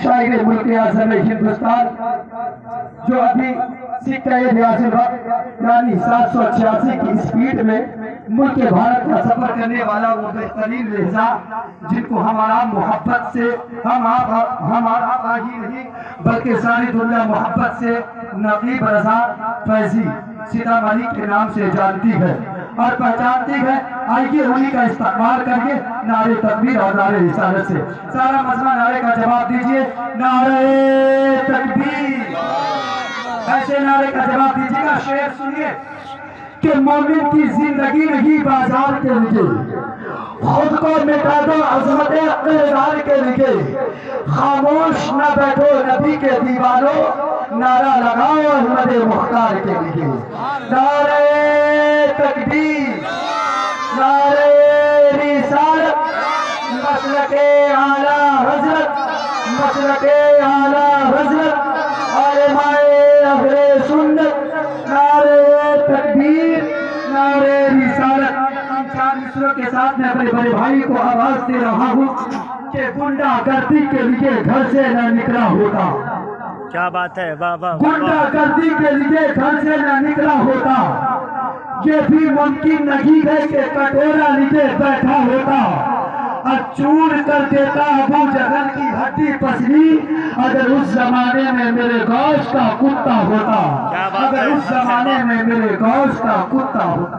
शायर मुल्क आज़म हिंदुस्तान जो अभी यानी 786 की स्पीड में मुल्क भारत का सफर करने वाला वो बेहतरीन लहजा जिनको हमारा मोहब्बत से हमारा ही नहीं बल्कि सारी दुनिया मोहब्बत से नकीब रजा फैजी सीतामढ़ी के नाम से जानती है और पहचानती है। आइए उन्हीं का इस्तेमाल करके नारे तकबीर और नारे रिसालत से सारा मसला नारे का जवाब दीजिए। नारे तकबीर, ऐसे नारे का जवाब दीजिएगा। शेर सुनिए कि मोमिन की जिंदगी नहीं बाजार के लिए, खुद को मिटा दो अजमत इक़्तिदार के लिए, खामोश न बैठो नबी के दीवानों, नारा लगाओ अहमद मुख्तार के लिए। नारे तकबीर, नारे रिसालत, मसलके आला हज़रत, मसलके आला हज़रत, आलिमाए अहले सुन्नत। नारे तकबीर, नारे रिसालत। इन चार मिसरों के साथ मैं अपने बड़े भाई को आवाज दे रहा हूँ कि गुंडागर्दी के लिए घर से न निकला होता। क्या बात है, वाह वाह। गुंडागर्दी के लिए घर से न निकला होता, ये भी मुमकिन नहीं है कि कटोरा लिए बैठा होता और चूर कर देता अबू जहल की हड्डी पसली अगर उस जमाने में मेरे गौश का कुत्ता होता, अगर उस जमाने में मेरे गौश का कुत्ता होता।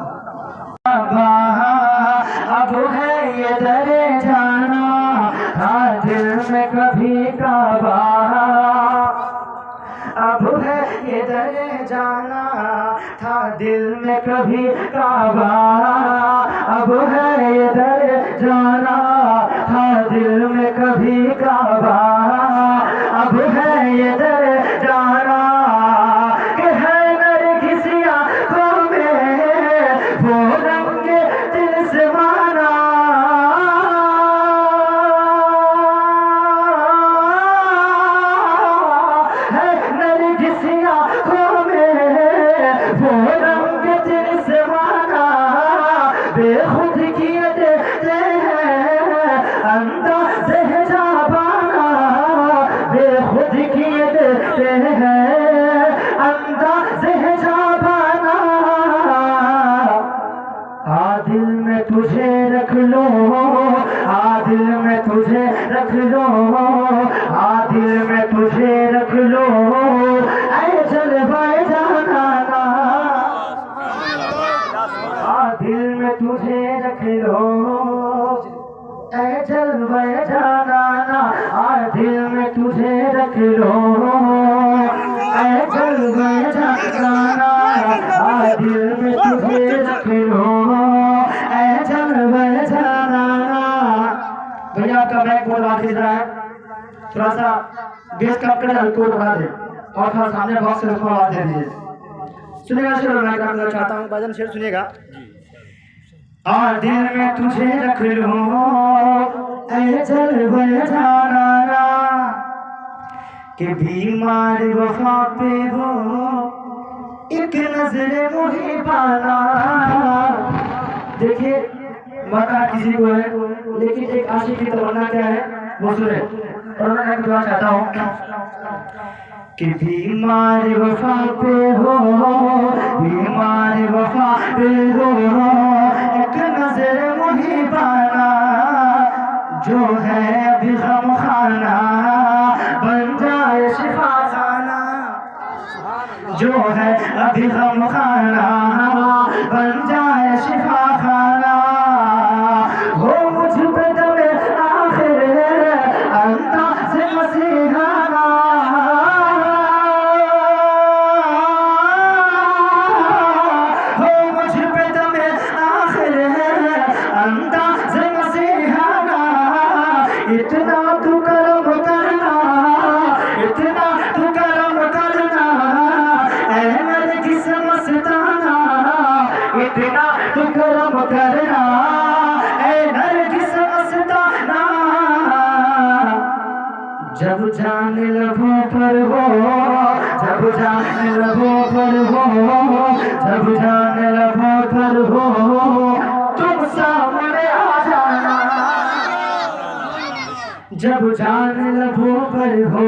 अब है ये दरे जाना हाँ दिल में कभी काबा, अब है ये दरे जाना था दिल में कभी काबा, अब है ये दरे जाना था दिल में कभी काबा, अब है ये दरे जाना कि है नरगिसिया को में वो रंग दिल से माना, है नरगिसिया को में वो रंग दिल से माना, बेखुद किए देते हैं अंदाज़ है जाबाना, बेखुद किए देते हैं अंदाज़ है जाबाना। आ दिल में तुझे रख लो, आ दिल में तुझे रख लो, आ दिल में तुझे रख लो, ऐ जलवाए जाना, आ दिल में तुझे रख लो, ऐ जलवाए जाना, आ दिल में तुझे रख लो, ऐ जलवाए जाना, आ दिल में तुझे रख लो, ऐ जलवाए जाना। भैया आपका बैग बोल बात इधर है, थोड़ा सा बेस कम कर हल्को बढ़ा दे और थोड़ा सामने बॉक्स से रखो आवाज दे दीजिए। सुनिएगा शेर मैं करना चाहता हूँ, भजन शेर सुनिएगा। आ दिल में तुझे रख लो, ऐ जलवाए जाना, कि बीमार वफा पे हो एक नजर मुझे पाना। देखिए मरना किसी को है, लेकिन एक आशिक की तमन्ना क्या है वो सुने। और मैं एक दुआ चाहता हूँ कि बीमार वफा पे हो, बीमार वफा पे हो एक नजर मुझे पाना, जो है अभी गम खाना बन जाए शिफा खाना, जो है अभी गम खाना बन जाए शिफा खाना। हो मुझ पे दमे आखिर अंदाज़ मसीहाना, हो मुझ पे दमे आखिर अंदाज़ मसीहाना। इतना तू करम करना, इतना तू करम करना, ऐ नरगिस मस्ताना, इतना तू करम करना, ऐ नरगिस मस्ताना। जब जान लबों पर हो, जब जान लबों पर हो, जब जान लबों पर हो, तुम सामने आ जाना। जब जान लबों पर हो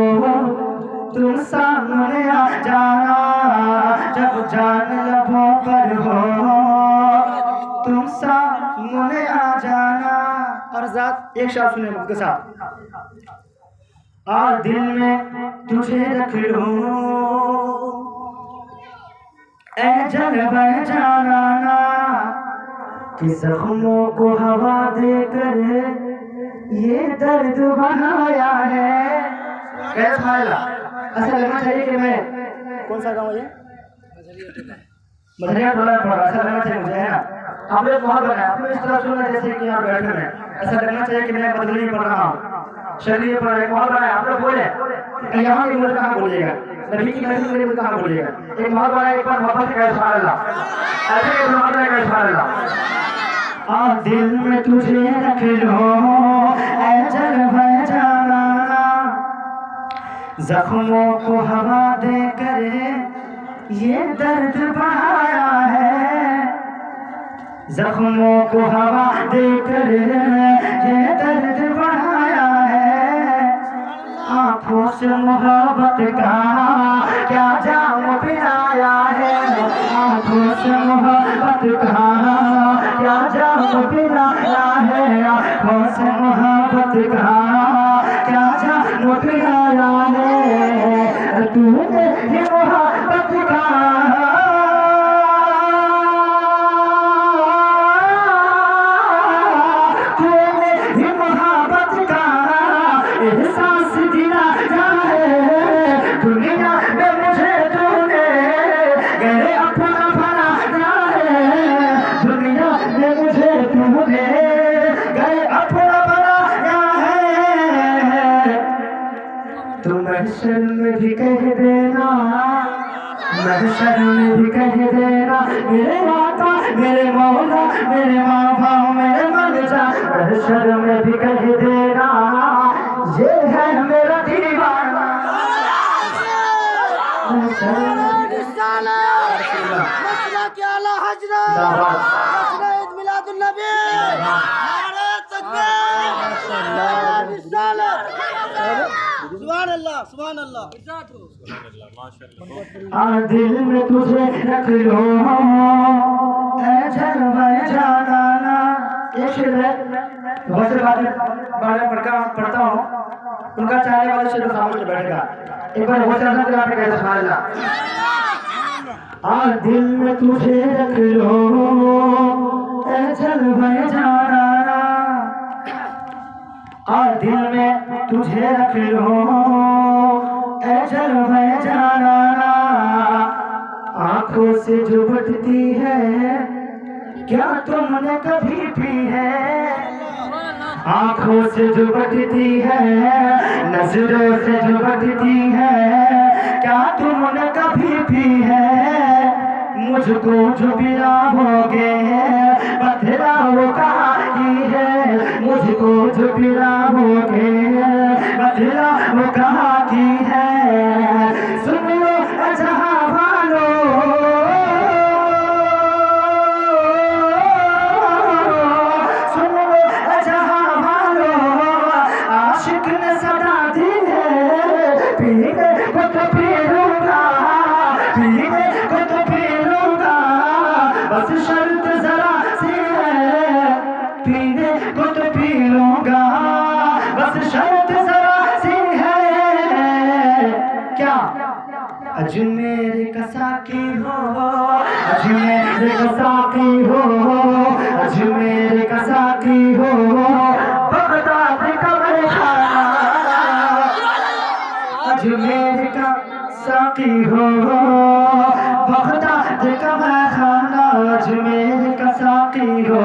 तुम सामने आ जाना, जब जान लबों पर हो तुम सामने आ जाना। और साथ एक शब्द सुने मुझके साथ, आ दिल में तुझे रख लूं ऐ जलवा जाना, कि जख्मों को हवा देकर ये दर्द बनाया है। कैसे मारेगा? ऐसा लगना चाहिए कि मैं, कौन सा गाँव है ये? मधुरिया टोला पड़ा, ऐसा लगना चाहिए मुझे, है ना? आप लोग बहुत बनाया, आप लोग इस तरह सुनना जैसे कि यहाँ बैठे हैं, ऐसा लगना चाहिए कि मैं मधुरी पढ़ रहा हूँ, शरीर पढ़ रहे, बहुत बनाया। आप लोग बोले यहाँ की मुझे कहाँ बोलिएगा, नबी की नबी मेरे मुझे कहाँ बोलिएगा। एक बहुत बड़ा, एक बार मोहब्बत का सुभान अल्लाह, ऐसे एक मोहब्बत का सुभान अल्लाह। आ दिल में तुझे रख लो ऐ जलवा जाना, जख्मों को हवा देकर ये दर्द बढ़ाया है, जख्मों को हवा देकर ये दर्द बढ़ाया है। आँखों से मोहब्बत का क्या जाम पिलाया है, आँखों से मोहब्बत का क्या जाम पिलाया है, आँखों से मोहब्बत का क्या जाम पिलाया है। तूने ये मोहब्बत का एहसास दिलाया है, दुनिया में मुझे तूने गए अपना बनाया है, दुनिया में मुझे तूने गए अपना बनाया है। तुम महशर में भी कह देना, महशर में भी कह देना मेरे आका मेरे मौला मेरे माँ बाप मेरे मलजा, महशर में भी कह देना ये है मेरा दीवाना। दिल में तुझे रख लो ऐ जलवा जाना। एक शेर है, बहुत से बातें पढ़ता हूँ, उनका चाहने वाले शेर सामने बैठेगा। एक बार बहुत ज़्यादा आप कैसे सुना ला। आ दिल में तुझे रख लो ऐ जलवा जाना, आ दिल में तुझे रख लो ऐ जलवा जाना। आँखों से जो बटती है क्या तुमने कभी पी है, आँखों से जो बटती है नजरों से जो बटती है क्या तुमने कभी पी है। मुझको जो पिलाओगे बतलाओ कहाँ की है, मुझको जो पिलाओगे बतलाओ कहाँ की है। सुन लो जहाँ वालों आशिक ने सदा दी है, पीने को तो पी लूंगा, पीने को तो पी लूंगा, बस शर्त जरा सी है, पीने को तो पी लूंगा, बस शर्त जरा सी है। क्या अजमेर का साकी हो, अजमेर का साकी हो, अजमेर का साकी हो, बगदाद का खाना, अजमेर का साकी हो, बगदाद का खाना, अजमेर का साकी हो।